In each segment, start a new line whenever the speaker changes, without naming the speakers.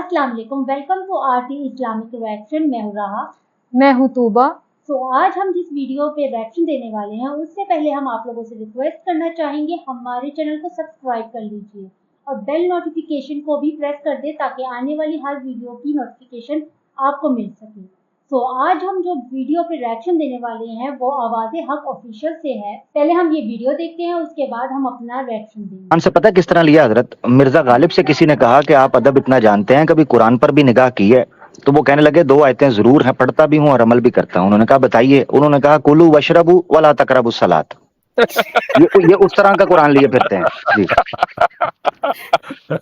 अस्सलाम वालेकुम, welcome to RT Islamic reaction. मैं हूँ राहा।
मैं हूँ तूबा।
आज हम जिस वीडियो पे रिएक्शन देने वाले हैं उससे पहले हम आप लोगों से रिक्वेस्ट करना चाहेंगे हमारे चैनल को सब्सक्राइब कर लीजिए और बेल नोटिफिकेशन को भी प्रेस कर दे ताकि आने वाली हर वीडियो की नोटिफिकेशन आपको मिल सके। आज हम जो वीडियो पे रिएक्शन देने वाले हैं वो आवाज़े हक ऑफिशियल से है। पहले हम ये वीडियो देखते हैं, उसके बाद हम अपना रिएक्शन देंगे।
कुरान से पता किस तरह लिया हजरत? मिर्जा गालिब से किसी ने कहा कि आप अदब इतना जानते हैं, कभी कुरान पर भी निगाह की है? तो वो कहने लगे 2 आयतें जरूर हैं, पढ़ता भी हूँ और अमल भी करता हूँ। उन्होंने कहा बताइए। उन्होंने कहा कुलू वशरबू वला तकरबू सलात। ये उस तरह का कुरान लिए फिरते हैं जी।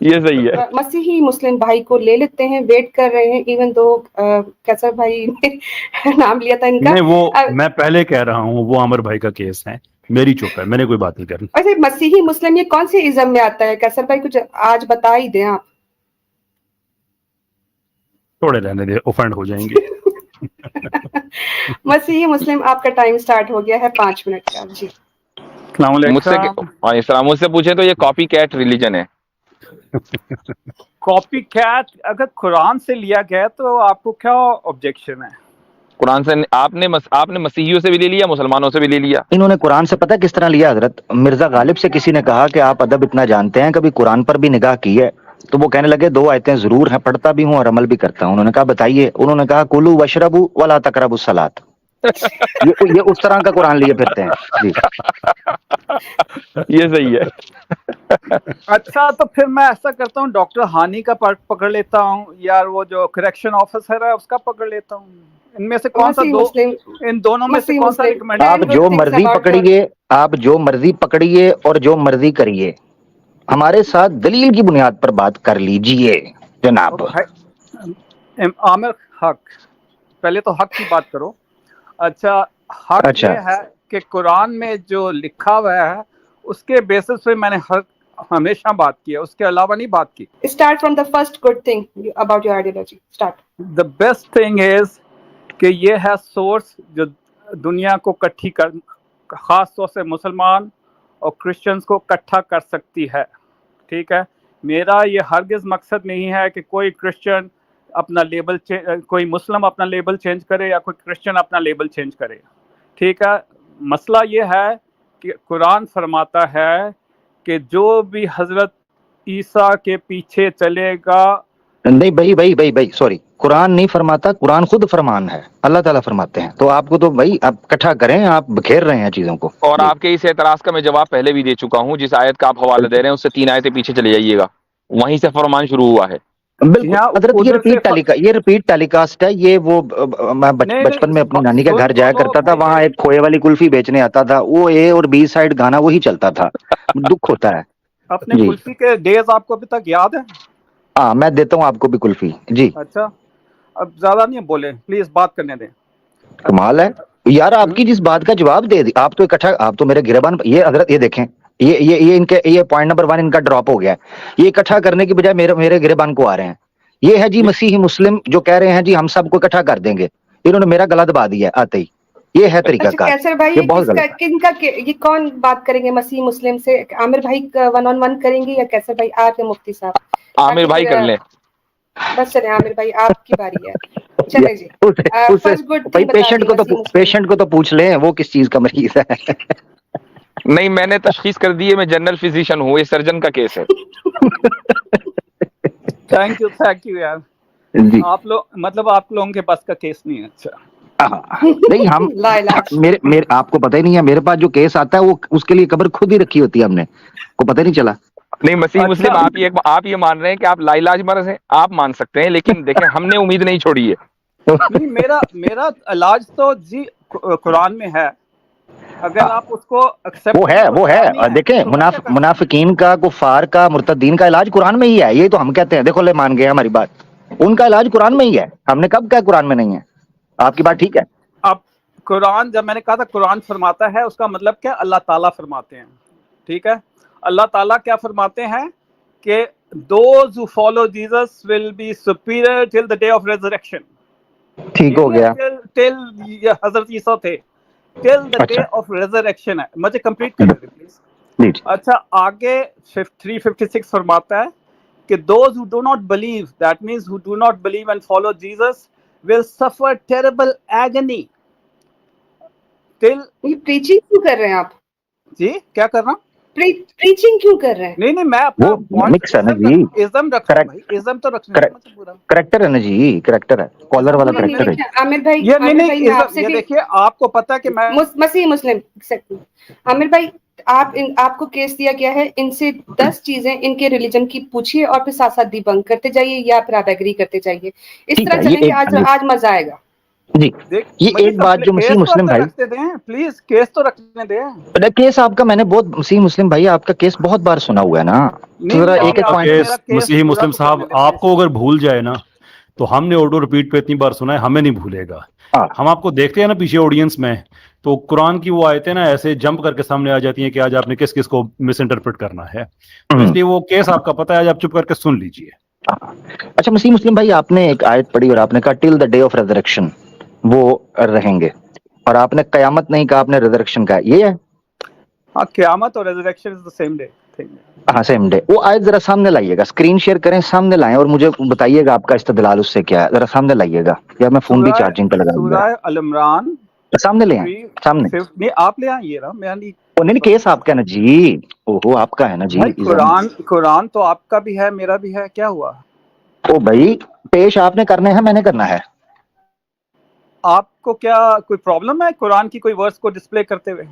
ये सही है।
मसीही मुस्लिम भाई को ले लेते हैं, वेट कर रहे हैं। इवन दो कैसर भाई ने नाम लिया था इनका।
नहीं, वो मैं पहले कह रहा हूँ, वो आमिर भाई का केस है, मेरी चुप है, मैंने कोई बात नहीं करनी।
अच्छा, मसीही मुस्लिम ये कौन से इज़म में आता है? कैसर भाई कुछ आज बता ही दें आप।
थोड़े रहने दे, ऑफेंड हो जाएंगे।
मसीही मुस्लिम, आपका टाइम स्टार्ट हो गया है 5 मिनट का जी।
मुझसे पूछे तो ये कॉपी कैट रिलीजन है।
कॉपी कैट अगर कुरान से लिया गया तो आपको क्या ऑब्जेक्शन है?
कुरान से आपने मसीहियों से भी ले लिया, मुसलमानों से भी ले लिया।
इन्होंने कुरान से पता किस तरह लिया हजरत? मिर्जा गालिब से किसी ने कहा कि आप अदब इतना जानते हैं, कभी कुरान पर भी निगाह की है? तो वो कहने लगे 2 आयतें जरूर हैं, पढ़ता भी हूँ और अमल भी करता हूँ। उन्होंने कहा बताइए। उन्होंने कहा कुलू वशरबू वला तकरबू सलात। ये उस तरह का कुरान लिए फिरते हैं जी।
ये सही है।
अच्छा, तो फिर मैं ऐसा करता हूँ, डॉक्टर हानी का पकड़ लेता हूँ, यार वो जो करेक्शन ऑफिसर है उसका पकड़ लेता हूँ। इनमें से कौन सा इन दोनों में से कौन सा रिकमेंड?
आप जो मर्जी पकड़िए, आप जो मर्जी पकड़िए और जो मर्जी करिए, हमारे साथ दलील की बुनियाद पर बात कर लीजिए जनाब।
आमिर हक, पहले तो हक की बात करो। अच्छा, हक ये है कि कुरान में जो लिखा हुआ है उसके बेसिस पे मैंने हमेशा बात की है, उसके अलावा नहीं बात की।
Start from the first good thing about your ideology. Start.
The best thing is कि ये है सोर्स जो दुनिया को इकट्ठी कर, खास तौर से मुसलमान और क्रिश्चियंस को इकट्ठा कर सकती है। ठीक है, मेरा ये हरगिज़ मकसद नहीं है कि कोई क्रिश्चियन अपना लेबल कोई मुस्लिम अपना लेबल चेंज करे या कोई क्रिश्चियन अपना लेबल चेंज करे। ठीक है, मसला ये है कि कुरान फरमाता है कि जो भी हजरत ईसा के पीछे चलेगा।
नहीं भाई सॉरी, कुरान नहीं फरमाता, कुरान खुद फरमान है, अल्लाह ताला फरमाते हैं। तो आपको तो भाई आप इकट्ठा करें, आप बखेर रहे हैं चीजों को।
और आपके इस एतराज का मैं जवाब पहले भी दे चुका हूँ। जिस आयत का आप हवाला दे रहे हैं उससे 3 आयतें पीछे चले जाइएगा, वहीं से फरमान शुरू हुआ है।
बिल्कुल हजरत, ये रिपीट टेलीकास्ट है। ये वो मैं बचपन में अपनी नानी के घर जाया करता था, वहाँ एक खोए वाली कुल्फी बेचने आता था, वो A और B साइड गाना वही चलता था। दुख होता है।
अपने कुल्फी के डेज आपको अभी तक याद है?
हाँ, मैं देता हूँ आपको भी कुल्फी जी।
अच्छा, अब ज्यादा नहीं बोले, प्लीज बात करने दें।
कमाल है यार, आपकी जिस बात का जवाब दे दी आप तो इकट्ठा, आप तो मेरे गिरबान। ये हजरत ये देखें, ये इनके ये पॉइंट नंबर 1 इनका ड्रॉप हो गया। ये इकट्ठा करने की बजाय मेरे गिरबान को आ रहे हैं। ये है जी मसीही मुस्लिम जो कह रहे हैं जी हम सबको इकट्ठा कर देंगे। इन्होंने मेरा गला दबा दिया आते ही। ये है तरीका का।
कैसर भाई, ये कौन बात करेंगे मसीही मुस्लिम से? आमिर भाई 1-on-1 करेंगे या कैसर भाई आप या मुफ्ती साहब?
आमिर भाई कर लें।
बस चले आमिर भाई, आपकी बारी है। चले जी।
पेशेंट को तो पूछ लें वो किस चीज का मरीज है।
नहीं, मैंने तशखीस कर दी है, मैं जनरल फिजिशियन हूँ, ये सर्जन का केस है।
थैंक यू यार। आप लोग मतलब आप लोगों के पास का केस नहीं है। अच्छा
नहीं, हम मेरे आपको पता ही नहीं है, मेरे पास जो केस आता है वो उसके लिए कब्र खुद ही रखी होती है हमने, को पता नहीं चला।
नहीं, मसीह मुस्लिम आप ये मान रहे हैं कि आप लाइलाज मर्ज हैं, आप मान सकते हैं, लेकिन देखें हमने उम्मीद नहीं छोड़ी है।
नहीं, मेरा इलाज तो जी कुरान में है, अगर आप उसको एक्सेप्ट
वो है देखें, मुनाफिकीन का, कुफार का, मुर्तदीन का इलाज कुरान में ही है। ये तो हम कहते हैं, देखो ले मान गए हमारी बात, उनका इलाज कुरान में ही है। हमने कब कहा कुरान में नहीं है? आपकी बात ठीक है।
अब कुरान, जब मैंने कहा था कुरान फरमाता है, उसका मतलब क्या? अल्लाह ताला फरमाते हैं। ठीक है, अल्लाह ताला क्या फरमाते हैं कि those who follow Jesus will be superior till the day of resurrection।
ठीक हो गया।
till हजरत ईसा थे, till the day of resurrection है। मुझे कंप्लीट करने दीजिए प्लीज। अच्छा, आगे 356 फरमाता है कि those who do not believe, that means who do not believe and follow Jesus, will suffer terrible agony till.
ये preaching क्यों कर रहे हैं आप?
जी क्या कर रहा हूँ?
preaching क्यों कर रहे हैं?
नहीं मैं अपना
वो मिक्स है ना जी,
इज्म रख रहा हूँ भाई, इज्म तो रखना है, मतलब पूरा
करेक्टर है ना जी, करेक्टर है, कॉलर वाला करेक्टर है।
आमिर भाई,
ये
आमिर भाई, मैं आपसे
ये
भी
देखिए, आपको पता है कि मैं
मसीह मुस्लिम आमिर भाई, आपको केस दिया गया है, इनसे 10 चीजें इनके रिलीजन की पूछिए और फिर साथ साथ डिबंक करते जाइए या फिर आप एग्री करते जाइए, इस तरह चलेंगे। आज मजा आएगा
जी। ये एक बात जो मसीह मुस्लिम भाई,
प्लीज केस तो रखने दें।
केस आपका मैंने बहुत, मसीह मुस्लिम भाई आपका केस बहुत बार सुना हुआ है ना, तो जरा एक एक पॉइंट।
मसीह मुस्लिम साहब, आपको अगर भूल जाए ना तो हमने ऑडियो रिपीट पे इतनी बार सुना है, हमें नहीं भूलेगा। हम आपको देखते हैं ना पीछे ऑडियंस में, तो कुरान की वो आयतें ना ऐसे जंप करके सामने आ जाती हैं कि आज आपने किस किस को मिस इंटरप्रेट करना है, तो इसलिए वो केस आपका पता है, आज आप चुप करके सुन लीजिए।
अच्छा मसीह मुस्लिम भाई, आपने एक आयत पढ़ी और आपने कहा till the day of resurrection वो रहेंगे, और आपने कयामत नहीं कहा, आपने रेजरेक्शन कहा, ये है?
हाँ, कयामत और resurrection is the same day.
हाँ सेम डे। वो आयत जरा सामने लाइएगा, स्क्रीन शेयर करें, सामने लाएं और मुझे बताइएगा आपका इस्तेदलाल उससे क्या है, जरा सामने लाइएगा, या मैं फोन भी चार्जिंग पे लगा दूंगा।
सूरह अल इमरान
सामने ले आए, सामने
नहीं आप ले आइए ना, मैं
नहीं केस आपका है ना जी, ओहो आपका है ना जी।
कुरान तो आपका भी है, मेरा भी है, क्या हुआ?
ओ भाई पेश आपने करने हैं, मैंने करना है।
आपको क्या कोई प्रॉब्लम है कुरान की कोई वर्स को डिस्प्ले करते हुए?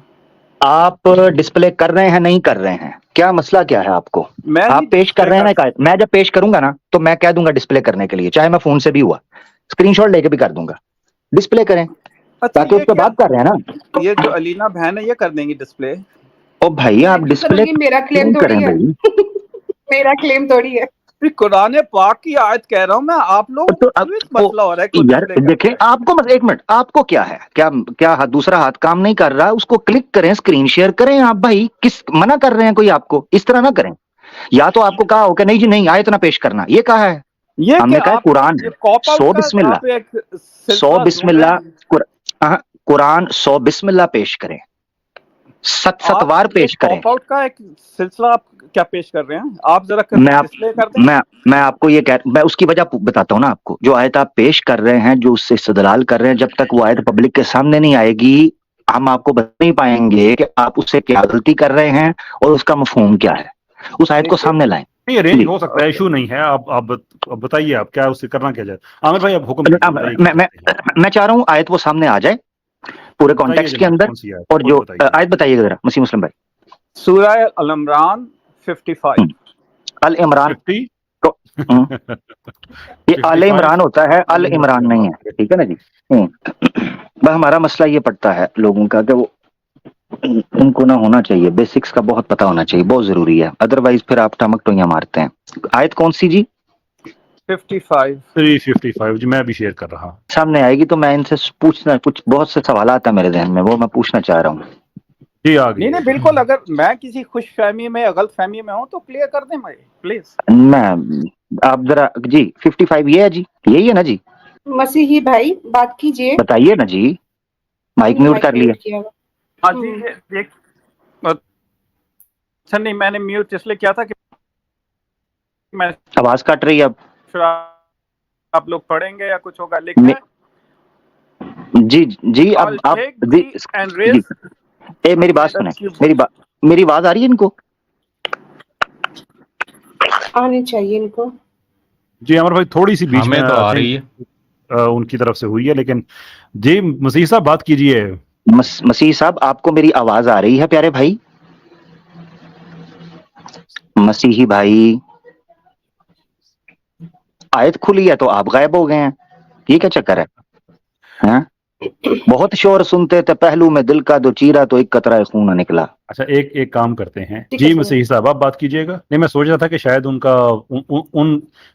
आप डिस्प्ले कर रहे हैं, नहीं कर रहे हैं, क्या मसला क्या है आपको? आप पेश कर रहे हैं ना, मैं जब पेश करूंगा ना तो मैं कह दूंगा डिस्प्ले करने के लिए, चाहे मैं फोन से भी हुआ स्क्रीनशॉट लेके भी कर दूंगा, डिस्प्ले करें।
अच्छा,
ताकि उस पर बात कर रहे हैं ना,
ये जो अलीना बहन है ये कर देंगे डिस्प्ले।
ओ भाई आप डिस्प्ले,
मेरा क्लेम थोड़ी है मेरा क्लेम थोड़ी है,
कुरान पाक की आयत कह रहा हूं मैं, आप लोग
तो
मसला हो रहा है
यार देखें, आपको बस एक मिनट, आपको क्या है, क्या दूसरा हाथ काम नहीं कर रहा, उसको क्लिक करें, स्क्रीन शेयर करें। आप भाई किस मना कर रहे हैं कोई आपको, इस तरह ना करें। या तो आपको कहा हो कि नहीं जी नहीं आयत ना पेश करना, ये कहा है, ये हमने कहा कुरान 100 बिस्मिल्लाह 100 बिस्मिल्लाह कुरान 100 बिस्मिल्लाह पेश करें, 7 बार पेश करें।
कॉप आउट का एक सिलसिला आप क्या पेश कर रहे हैं आप, जरा
मैं आपको ये मैं उसकी वजह बताता हूँ ना आपको। जो आयत आप पेश कर रहे हैं, जो उससे इस्तेदलाल कर रहे हैं, जब तक वो आयत पब्लिक के सामने नहीं आएगी हम आपको बता नहीं पाएंगे कि आप उससे क्या गलती कर रहे हैं और उसका मफहूम क्या है। उस आयत को सामने लाएं।
नहीं अरेंज हो सकता है, इशू नहीं है। आप बताइए आप क्या उससे करना क्या जाए। आमिर भाई आप हुक्म।
मैं चाह रहा हूँ आयत वो सामने आ जाए पूरे कॉन्टेक्स्ट के अंदर, और जो आयत बताइएगा जरा मसीह मुस्लिम भाई।
सूरह अल इमरान 55।
अल इमरान ये अल इमरान होता है, अल इमरान नहीं है, ठीक है ना जी। बस हमारा मसला ये पड़ता है लोगों का कि वो उनको ना होना चाहिए, बेसिक्स का बहुत पता होना चाहिए, बहुत जरूरी है, अदरवाइज फिर आप टमक टोइयां मारते हैं। आयत कौन सी जी?
55
जी मैं भी शेयर कर रहा हूँ,
सामने आएगी तो मैं इनसे पूछना, कुछ बहुत से सवाल आता है मेरे ध्यान में, वो मैं पूछना चाह रहा हूँ।
जी आ गई।
नहीं बिल्कुल, अगर मैं किसी खुश फहमी में या गलत फहमी में हूँ तो क्लियर कर दें भाई प्लीज।
मैं आप जरा जी 55 ये है जी, यही है ना जी?
मसीही भाई बात कीजिए,
बताइए ना जी, माइक म्यूट कर लिया।
हाँ जी देख, अच्छा नहीं मैंने म्यूट इसलिए किया था कि मैं
आवाज काट रही है। अब
आप लोग पढ़ेंगे या कुछ होगा, लेकिन
जी अब आप जी ए मेरी बात सुने, मेरी आवाज आ रही है इनको?
आनी चाहिए इनको।
जी अमर भाई थोड़ी सी बीच में
तो आ रही है,
उनकी तरफ से हुई है, लेकिन जी मसीह साहब बात कीजिए।
मसीह साहब आपको मेरी आवाज आ रही है प्यारे भाई? मसीही भाई आयत खुली है तो आप गायब हो गए हैं, ये क्या चक्कर है? हाँ? बहुत शोर सुनते थे पहलू में दिल का दो चीरा तो एक कतरा खून निकला।
अच्छा एक काम करते हैं जी मसीह साहब आप बात कीजिएगा। नहीं मैं सोच रहा था कि शायद उनका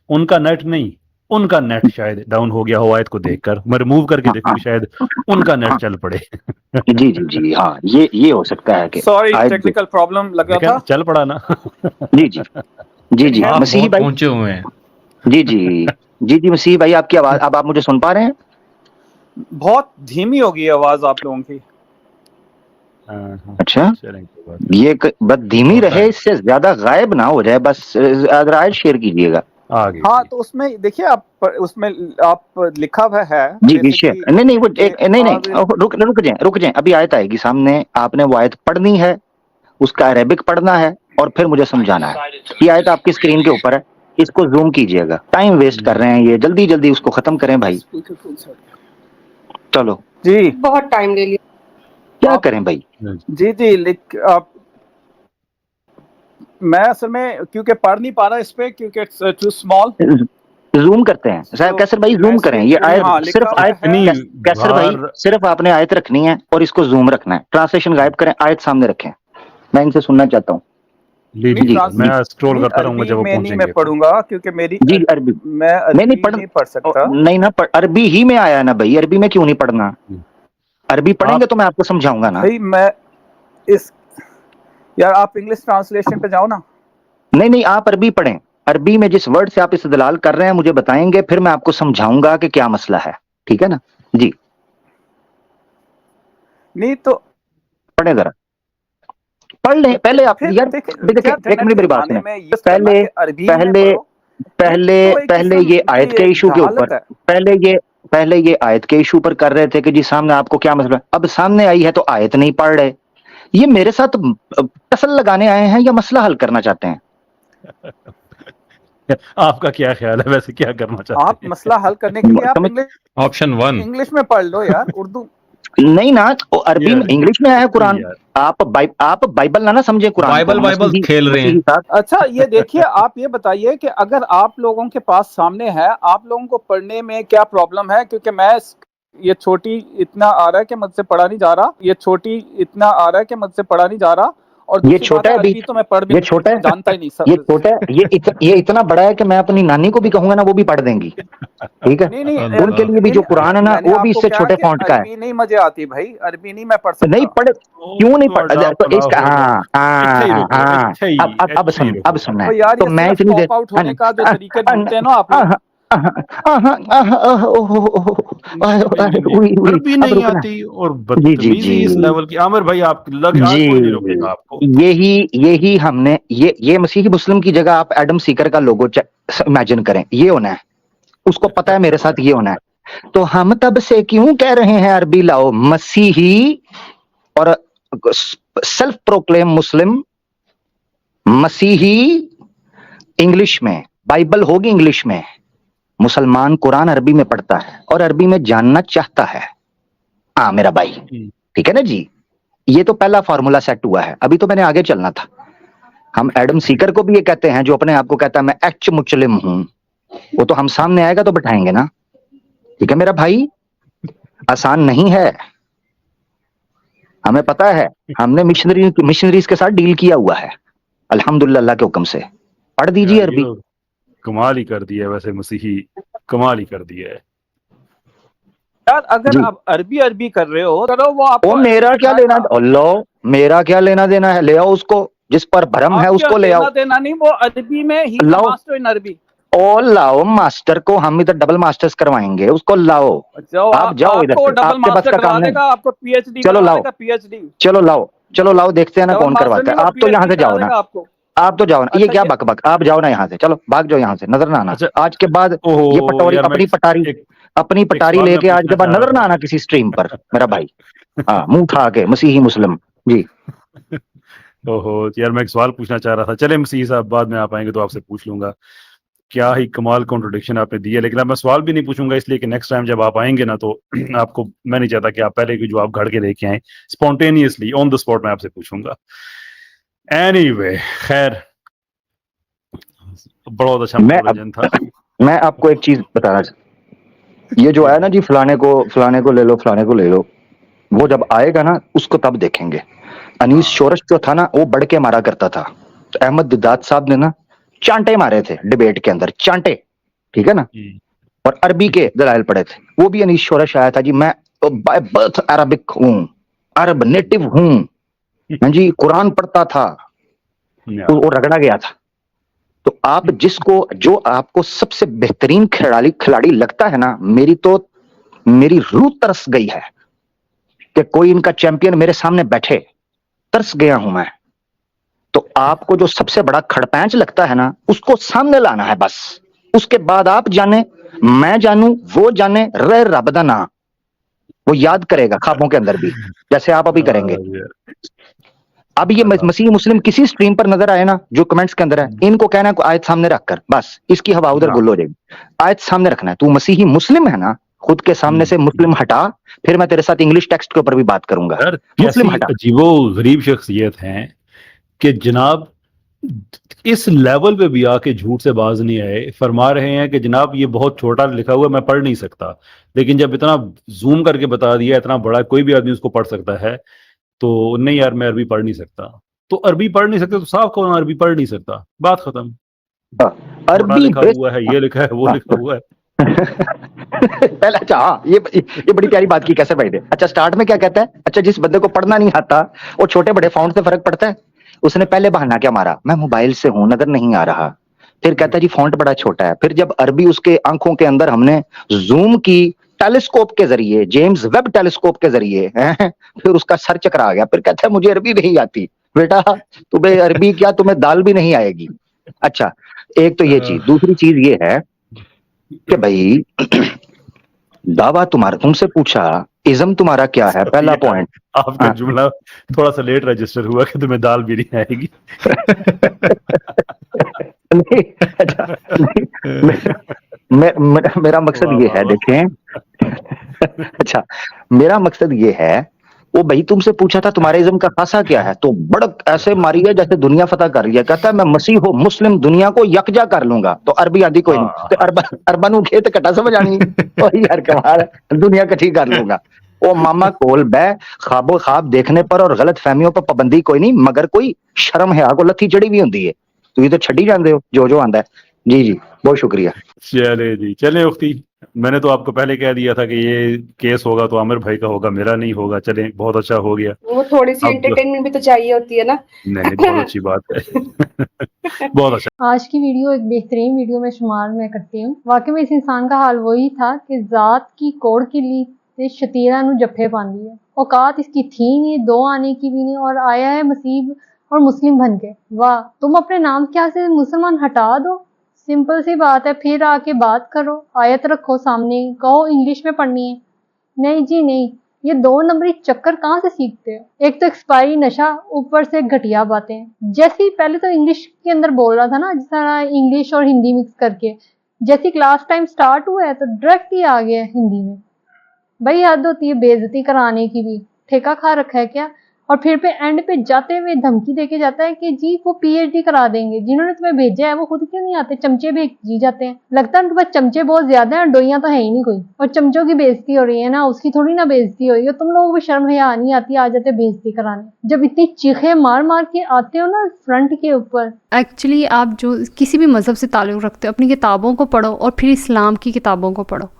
उनका नेट नहीं, उनका नेट शायद डाउन हो गया हो, आयत को देखकर मैं रिमूव करके देखूं कि शायद उनका नेट चल पड़े।
जी जी जी हाँ ये हो सकता है कि
सॉरी टेक्निकल प्रॉब्लम लग रहा था,
चल पड़ा ना।
जी जी जी जी मसीह भाई
पहुंचे हुए हैं।
जी जी जी जी मसीह भाई आपकी आवाज, अब आप मुझे सुन पा रहे हैं?
बहुत धीमी होगी आवाज आप लोगों की।
अच्छा
चलें, कोई बात
ये बस धीमी
होता
रहे,
है।
इससे ज्यादा गायब ना हो जाए, बस अगर आयत शेयर कीजिएगा।
आगे
हाँ
जी।
तो उसमें देखिए आप उसमें आप लिखा हुआ है
जी
जैसे
विषय
कि
नहीं नहीं वो
कि
एक नहीं नहीं
I will-
रुक जाएं, अभी आयत आएगी सामने, आपने वो आयत पढ़नी है, उसका अरेबिक पढ़ना है और फिर मुझे समझाना है। ये आयत आपकी स्क्रीन के ऊपर है, इसको जूम कीजिएगा, टाइम वेस्ट कर रहे हैं ये, जल्दी जल्दी उसको खत्म करें भाई। चलो
जी
बहुत टाइम ले लिया।
क्या
आप-
करें भाई।
जी जी लिख आप मैं असल में क्योंकि पढ़ नहीं पा रहा इस पे क्योंकि इट्स टू स्मॉल।
जूम करते हैं साहब,
तो
कैसर भाई
मैं
जूम करें, ये
इसलिए
आयत
हाँ, लिखा
सिर्फ
हुआ
आयत
है।
इतनी
कैसर भाई
बाहर
सिर्फ आपने आयत रखनी है और इसको जूम रखना है, ट्रांसलेशन गायब करें, आयत सामने रखें, मैं इनसे सुनना चाहता हूँ।
लीजिए,
जी,
मैं
जी।
स्क्रॉल करता रहूंगा
अरबी
जब वो
में नहीं
पहुंचेंगे।
मैं पढ़ूंगा क्योंकि मेरी
जी अरबी
मैं अरबी नहीं पढ़ सकता।
नहीं ना अरबी ही में आया ना भाई, अरबी में क्यों नहीं पढ़ना, अरबी पढ़ेंगे तो मैं आपको समझाऊंगा ना।
भाई मैं इस यार आप इंग्लिश ट्रांसलेशन पे जाओ ना।
नहीं नहीं आप अरबी पढ़ें, अरबी में जिस वर्ड से आप इस्तेदलाल कर रहे हैं मुझे बताएंगे, फिर मैं आपको समझाऊंगा कि क्या मसला है, ठीक है ना जी।
नहीं तो
पढ़े जरा, पढ़ लें पहले आप यार, देखिए एक मिनट मेरी बात सुने, पहले पहले पहले पहले ये आयत के इशू के ऊपर, पहले ये आयत के इशू पर कर रहे थे कि जी सामने आपको क्या मसला, अब सामने आई है तो आयत नहीं पढ़ रहे, ये मेरे साथ टसल लगाने आए हैं या मसला हल करना चाहते हैं?
आपका क्या ख्याल है, वैसे क्या करना चाहते हैं?
आप मसला हल करने के लिए आप
ऑप्शन 1
इंग्लिश में पढ़ लो यार, उर्दू
नहीं ना, अरबी में इंग्लिश में आया है कुरान,
यार।
आप बाइबल ना समझे कुरान को,
बाइबल खेल रहे हैं।
मसीही साथ।
अच्छा ये देखिए आप ये बताइए कि अगर आप लोगों के पास सामने है, आप लोगों को पढ़ने में क्या प्रॉब्लम है? क्योंकि मैं ये छोटी इतना आ रहा है कि मुझसे पढ़ा नहीं जा रहा, ये छोटी इतना आ रहा है कि मुझसे पढ़ा नहीं जा रहा, और
ये
दूसरी
छोटा
बात
है,
अरबी तो मैं पढ़ भी
ये छोटा है,
जानता ही नहीं
ये छोटा है, ये इतना बड़ा है कि मैं अपनी नानी को भी कहूंगा ना वो भी पढ़ देंगी, ठीक है।
नहीं
उनके लिए भी जो कुरान है ना
मैंने
वो भी
आपको
इससे
कहा
छोटे
कि
फॉन्ट का है।
अरबी नहीं मजे आती भाई, अरबी नहीं मैं पढ़ सकता।
नहीं पढ़ क्यों नहीं पढ़, तो इसका
इत्थे ही
अब सुनना
तो
है,
यार
तो
ये
मैं
सिर्फ
इतनी
पॉप आउट होने का जो तरीके ढूंढते हैं ना आप लोग।
अरबी नहीं आती और बदतमीजी इस लेवल की। आमिर भाई आप लग आज कोई नहीं रोकेगा आपको।
यही हमने ये मसीही मुस्लिम की जगह आप एडम सीकर का लोगो इमेजिन करें, ये होना है, उसको पता है मेरे साथ ये होना है। तो हम तब से क्यों कह रहे हैं अरबी लाओ, मसीही और सेल्फ प्रोक्लेम मुस्लिम, मसीही इंग्लिश में, बाइबल होगी इंग्लिश में, मुसलमान कुरान अरबी में पढ़ता है और अरबी में जानना चाहता है। हाँ मेरा भाई, ठीक है ना जी, ये तो पहला फार्मूला सेट हुआ है, अभी तो मैंने आगे चलना था। हम एडम सीकर को भी ये कहते हैं जो अपने आप को कहता है मैं एच मुस्लिम हूं, वो तो हम सामने आएगा तो बैठाएंगे ना, ठीक है मेरा भाई, आसान नहीं है, हमें पता है, हमने मिशनरीज के साथ डील किया हुआ है अल्हम्दुलिल्लाह, अल्लाह के हुक्म से। पढ़ दीजिए अरबी।
कमाल ही कर दिया है वैसे, मसीही कमाल ही कर दिया है
यार। अगर आप अरबी कर रहे हो तो वो आप
मेरा क्या लेना, अल्लाह मेरा क्या लेना देना है, ले आओ उसको, जिस पर भरम है उसको ले आओ।
देना नहीं, वो अरबी में ही मास्टर इन अरबी।
ओ लाओ मास्टर को, हम इधर डबल मास्टर्स करवाएंगे, उसको लाओ, आप जाओ इधर से, आपके बस का काम नहीं,
आपको पीएचडी
चलो लाओ,
पीएचडी
चलो लाओ देखते हैं ना कौन करवाता है। आप तो यहाँ से जाओ ना, आप तो जाओ ना, ये क्या बक आप जाओ ना यहाँ से, चलो भाग जाओ यहाँ से, नजर ना आना आज के बाद, ये पटोरी अपनी पटारी लेके आज के बाद नजर ना आना किसी स्ट्रीम पर मेरा भाई। हाँ मुंह उठा के मसीही मुस्लिम जी।
ओहो यार, मैं एक सवाल पूछना चाह रहा था, चले मसीह साहब बाद में आप आएंगे तो आपसे पूछ लूंगा। क्या ही कमाल कॉन्ट्रोडिक्शन आपने दी है, लेकिन अब मैं सवाल भी नहीं पूछूंगा इसलिए कि नेक्स्ट टाइम जब आप आएंगे ना तो आपको, मैं नहीं चाहता कि आप पहले की जवाब घड़ के लेके आए, स्पॉन्टेनियसली ऑन द स्पॉट मैं आपसे पूछूंगा। एनीवे खैर, बहुत अच्छा मनोरंजन था।
मैं आपको एक चीज बताना, ये जो आया ना जी फलाने को ले लो, फलाने को ले लो, वो जब आएगा ना उसको तब देखेंगे। अनीस शोरश जो था ना वो बढ़ के मारा करता था, तो अहमद दिदात साहब ने ना चांटे मारे थे डिबेट के अंदर, चांटे, ठीक है ना, और अरबी के दलाइल पढ़े थे। वो भी अनीस शोरश आया था जी, मैं बाय बर्थ अरबिक हूँ, अरब नेटिव हूँ जी, कुरान पढ़ता था, वो रगड़ा गया था। तो आप जो आपको सबसे बेहतरीन खिलाड़ी लगता है ना, मेरी रूह तरस गई है कि कोई इनका चैंपियन मेरे सामने बैठे तरस गया हूं मैं। तो आपको जो सबसे बड़ा खड़पैंच लगता है ना, उसको सामने लाना है बस। उसके बाद आप जाने, मैं जानूं, वो जाने, रे रब दा ना, वो याद करेगा ख्वाबों के अंदर भी, जैसे आप अभी करेंगे। अब ये मसीह मुस्लिम किसी स्ट्रीम पर नजर आए ना, जो कमेंट्स के अंदर है, इनको कहना है आयत सामने रखकर, बस इसकी हवा उधर गुल हो जाएगी। आयत सामने रखना है, तू मसीही मुस्लिम है ना, खुद के सामने से मुस्लिम हटा, फिर मैं तेरे साथ इंग्लिश टेक्स्ट के ऊपर भी बात करूंगा।
यार
मुस्लिम
कैसी
हटा।
अजीबो गरीब शख्सियत हैं कि जनाब इस लेवल पे भी आके झूठ से बाज नहीं आए। फरमा रहे हैं कि जनाब ये बहुत छोटा लिखा हुआ है, मैं पढ़ नहीं सकता, लेकिन जब इतना जूम करके बता दिया, इतना बड़ा, कोई भी आदमी उसको पढ़ सकता है, तो नहीं यार मैं अरबी पढ़ नहीं सकता। तो अरबी पढ़ नहीं सकते तो साफ कहो ना अरबी पढ़ नहीं सकता, बात खत्म। छोटा
अरबी
लिखा हुआ है, ये लिखा है, वो लिखा हुआ है।
पहले अच्छा, हाँ ये बड़ी प्यारी बात की कैसे भाई ने। अच्छा स्टार्ट में क्या कहता है, अच्छा जिस बंदे को पढ़ना नहीं आता वो छोटे बड़े फाउंट से फर्क पड़ता है। उसने पहले बहाना क्या मारा, मैं मोबाइल से हूं नजर नहीं आ रहा। फिर कहता है जी फॉन्ट बड़ा छोटा है। फिर जब अरबी उसके आंखों के अंदर हमने जूम की, टेलीस्कोप के जरिए, जेम्स वेब टेलीस्कोप के जरिए, फिर उसका सर चकरा गया। फिर कहता है मुझे अरबी नहीं आती। बेटा तुम्हें अरबी क्या, तुम्हें दाल भी नहीं आएगी। अच्छा एक तो ये चीज, दूसरी चीज ये है कि भाई दावा तुम्हारा, तुमसे पूछा इज्म तुम्हारा क्या है, पहला पॉइंट।
आपका जुमला थोड़ा सा लेट रजिस्टर हुआ कि तुम्हें दाल भी नहीं आएगी।
नहीं अच्छा नहीं, मेरा मकसद ये है, देखें अच्छा मेरा मकसद ये है, वो भाई तुमसे पूछा था तुम्हारे इज्म का खासा क्या है, तो बड़क ऐसे मारी है जैसे दुनिया फतह कर रही है। कहता है मैं मसीह हो मुस्लिम दुनिया को यकजा कर लूंगा। तो अरबी आदि कोई नहीं, तो अरबन खेत कटा समझ आनी यार कमाल है, दुनिया कठी कर लूंगा। ओ मामा कोल बह, ख्वाबो ख्वाब देखने पर और गलत फहमियों पर पाबंदी कोई नहीं, मगर कोई शर्म है को लथी चढ़ी भी होंगी है। तो ये तो छड़ी जाते हो जो आंदा है। जी जी बहुत शुक्रिया।
चले जी, चले उख्ती, मैंने तो आपको पहले कह दिया था कि ये केस होगा तो आमिर भाई का होगा, मेरा नहीं होगा। चले बहुत अच्छा हो गया।
वो थोड़ी सी
अब
एंटरटेनमेंट भी तो चाहिए होती है ना।
नहीं बहुत अच्छी बात है। बहुत अच्छा।
आज की वीडियो एक बेहतरीन वीडियो में शुमार मैं करती हूँ। वाकई में इस इंसान का हाल वही था कि ज़ात की कोड़ के लिए शतीरा नु जफे पानी है। औकात इसकी थी नहीं, दो आने की भी नहीं, और आया है मसीब और मुस्लिम बन के। वाह, तुम अपने नाम क्या से मुसलमान हटा दो, सिंपल सी बात है। फिर आके बात करो, आयत रखो सामने, कहो इंग्लिश में पढ़नी है। नहीं जी नहीं, ये 2 नंबरी चक्कर कहाँ से सीखते हो? एक तो एक्सपायरी नशा, ऊपर से घटिया बातें। जैसे ही पहले तो इंग्लिश के अंदर बोल रहा था ना, जिस तरह इंग्लिश और हिंदी मिक्स करके, जैसे क्लास टाइम स्टार्ट हुआ है तो डायरेक्ट ही आ गया हिंदी में। भाई हद होती है बेइज्जती कराने की भी, ठेका खा रखा है क्या? और फिर पे एंड पे जाते हुए धमकी देके जाता है कि जी वो पीएचडी करा देंगे, जिन्होंने तुम्हें भेजा है वो खुद क्यों नहीं आते, चमचे भेज जी जाते हैं। लगता है उनके पास चमचे बहुत ज्यादा है और डोइयां तो है ही नहीं कोई, और चमचों की बेइज्जती हो रही है ना, उसकी थोड़ी ना बेइज्जती हो रही है। तुम लोगों को शर्म हया नहीं आती, आ जाते बेइज्जती कराने। जब इतनी चीखे मार मार के आते हो ना फ्रंट के ऊपर।
एक्चुअली आप जो किसी भी मज़हब से ताल्लुक़ रखते हो, अपनी किताबों को पढ़ो और फिर इस्लाम की किताबों को पढ़ो,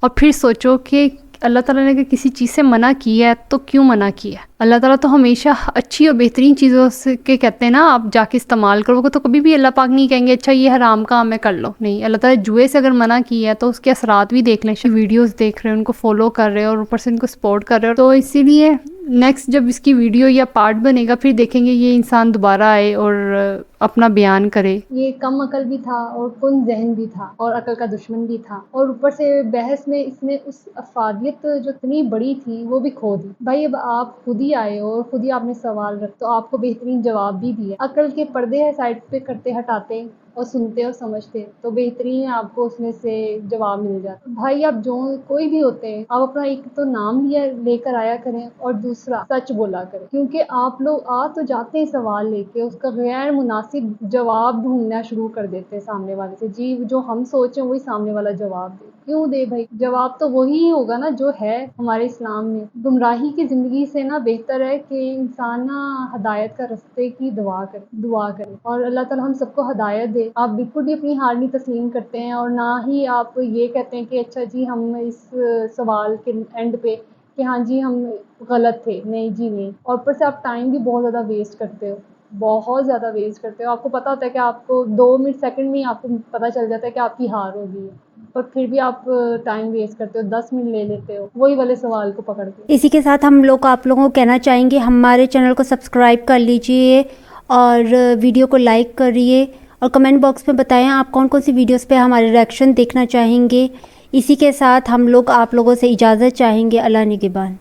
और फिर सोचो कि अल्लाह ताला ने अगर किसी चीज़ से मना किया है तो क्यों मना किया है। अल्लाह ताला तो हमेशा अच्छी और बेहतरीन चीज़ों से के कहते हैं ना, आप जाके इस्तेमाल करोगे तो कभी भी अल्लाह पाक नहीं कहेंगे अच्छा ये हराम काम है कर लो। नहीं, अल्लाह ताला जुए से अगर मना किया है तो उसके असरात भी देख लें। वीडियोस देख रहे हो, उनको फॉलो कर रहे हो और ऊपर से उनको सपोर्ट कर रहे हो, तो इसीलिए नेक्स्ट जब इसकी वीडियो या पार्ट बनेगा फिर देखेंगे ये इंसान दोबारा आए और अपना बयान करे।
ये कम अकल भी था और कुन जहन भी था और अकल का दुश्मन भी था, और ऊपर से बहस में इसने उस अफादियत जो इतनी बड़ी थी वो भी खो दी। भाई अब आप खुद ही आए हो और खुद ही आपने सवाल रख, तो आपको बेहतरीन जवाब भी दिया। अकल के पर्दे है साइड पे करते हटाते और सुनते और समझते, तो बेहतरीन आपको उसमें से जवाब मिल जाता। भाई आप जो कोई भी होते हैं, आप अपना एक तो नाम लिया लेकर आया करें और दूसरा सच बोला करें, क्योंकि आप लोग आ तो जाते हैं सवाल लेके, उसका गैर मुनासिब जवाब ढूंढना शुरू कर देते हैं सामने वाले से। जी जो हम सोचें वही सामने वाला जवाब दे, क्यों दे भाई? जवाब तो वही होगा ना जो है हमारे इस्लाम में। गुमराही की ज़िंदगी से ना बेहतर है कि इंसान ना हदायत का रास्ते की दुआ करे और अल्लाह ताला हम सबको हदायत दे। आप बिल्कुल भी अपनी हार नहीं तस्लीम करते हैं और ना ही आप ये कहते हैं कि अच्छा जी हम इस सवाल के एंड पे कि हाँ जी हम गलत थे। नहीं जी नहीं, और ऊपर से आप टाइम भी बहुत ज़्यादा वेस्ट करते हो, बहुत ज़्यादा वेस्ट करते हो। आपको पता होता है कि आपको 2 मिनट सेकंड में ही आपको पता चल जाता है कि आपकी हार हो गई है।
اور پھر بھی آپ ٹائم ویسٹ کرتے ہو, 10 منٹ لے لیتے ہو وہی والے سوال کو پکڑ کے.
اسی کے ساتھ ہم لوگ آپ لوگوں کو کہنا چاہیں گے ہمارے چینل کو سبسکرائب کر لیجئے اور ویڈیو کو لائک کریے اور کمنٹ باکس میں بتائیں آپ کون کون سی ویڈیوز پہ ہمارے ریئیکشن دیکھنا چاہیں گے. اسی کے ساتھ ہم لوگ آپ لوگوں سے اجازت چاہیں گے. اللہ نگہبان.